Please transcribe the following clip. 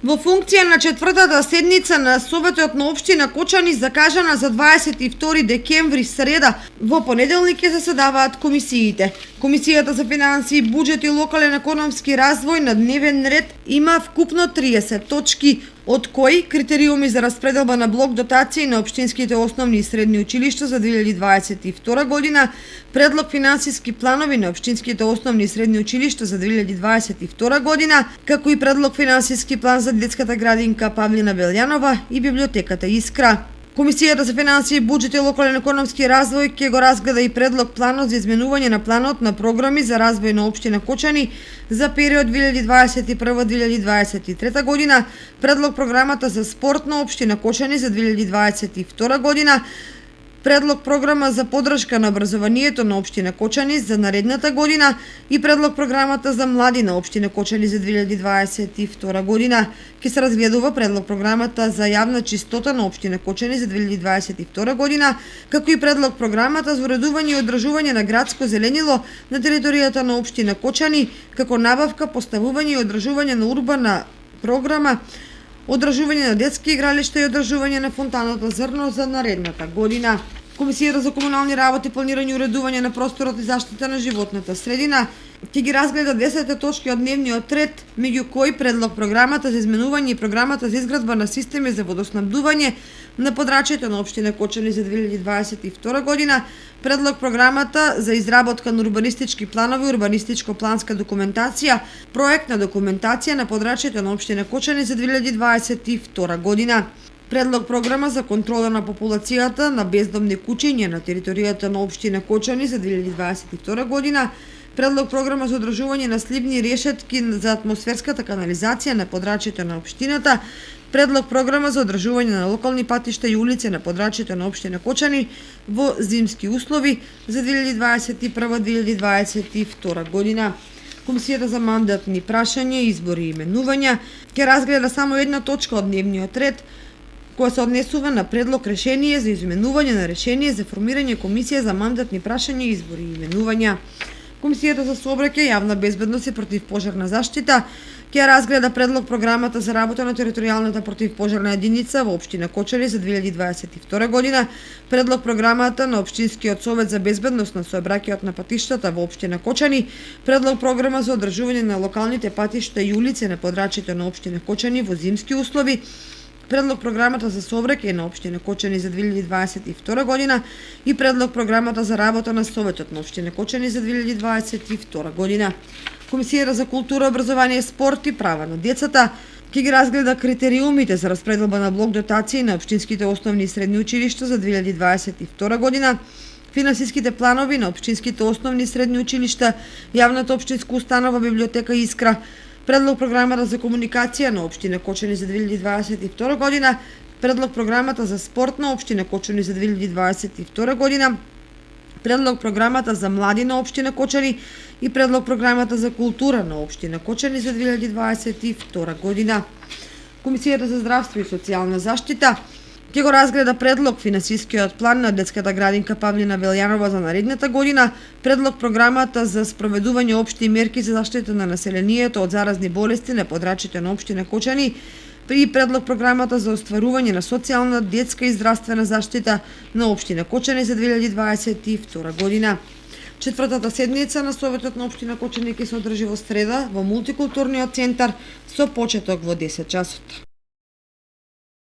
Во функција на четвртата седница на Советот на општина Кочани, закажана за 22 декември среда, во понеделник ќе заседаваат комисиите. Комисијата за финансии, буџет и локален економски развој на дневен ред има вкупно 30 точки, од кои критериуми за распределба на блок дотации на општинските основни и средни училишта за 2022 година, предлог финансиски планови на општинските основни и средни училишта за 2022 година, како и предлог финансиски план за детската градинка Павлина Велјанова и библиотеката Искра. Комисијата за финансии, буџет и локален економски развој ќе го разгледа и предлог планот за изменување на планот на програми за развој на општина Кочани за период 2021-2023 година, предлог програмата за спорт на општина Кочани за 2022 година, предлог програма за поддршка на образованието на општина Кочани за наредната година и предлог програмата за млади на општина Кочани за 2022 година. Ке се разгледува предлог програмата за јавна чистота на општина Кочани за 2022 година, како и предлог програмата за уредување и одржување на градско зеленило на територијата на општина Кочани, како набавка, поставување и одржување на урбана програма, одржување на детски игралишта и одржување на фонтаната Зрно за наредната година. Комисијата за комунални работи, планирање и уредување на просторот и заштита на животната средина ќе ги разгледа 10 точки од дневниот ред, меѓу кои предлог програмата за изменување и програмата за изградба на системи за водоснабдување на подрачјето на општина Кочани за 2022 година, предлог програмата за изработка на урбанистички планови, урбанистичко-планска документација, проектна документација на подрачјето на општина Кочани за 2022 година, предлог програма за контрола на популацијата на бездомни куќиња на територијата на општина Кочани за 2022 година, предлог програма за одржување на сливни решетки за атмосферската канализација на подрачјето на општината, предлог програма за одржување на локални патишта и улици на подрачјето на општина Кочани во зимски услови за 2021-2022 година. Комисијата за мандатни прашања, избори и именувања ќе разгледа само една точка од дневниот ред, која се однесува на предлог решение за изменување на решение за формирање комисија за мандатни прашања, избори и именувања. Комисијата за сообраќај, јавна безбедност и противпожарна заштита ќе разгледа предлог програмата за работа на територијалната противпожарна единица во општина Кочани за 2022 година, предлог програмата на општинскиот совет за безбедност на сообраќајот на патиштата во општина Кочани, предлог програма за одржување на локалните патишта и улици на подрачјето на општина Кочани во зимски услови, предлог програмата за сообраќај на општина Кочани за 2022 година и предлог програмата за работа на Советот на општина Кочани за 2022 година. Комисијата за култура, образование, спорт и права на децата ќе ги разгледа критериумите за распределба на блок дотации на општинските основни и средни училишта за 2022 година, финансиските планови на општинските основни и средни училишта, јавната општинска установа библиотека Искра, предлог програмата за комуникација на општина Кочани за 2022 година, предлог програмата за спорт на општина Кочани за 2022 година, предлог програмата за млади на општина Кочани и предлог програмата за култура на општина Кочани за 2022 година. Комисијата за здравство и социјална заштита ќе го разгледа предлог финансискиот план на детската градинка Павлина Велјанова за наредната година, предлог програмата за спроведување општи мерки за заштита на населението од заразни болести на подрачјето на општина Кочани и предлог програмата за остварување на социјална, детска и здравствена заштита на општина Кочани за 2022 година. Четвртата седница на Советот на општина Кочани ќе се одржи во среда во мултикултурниот центар со почеток во 10 часот.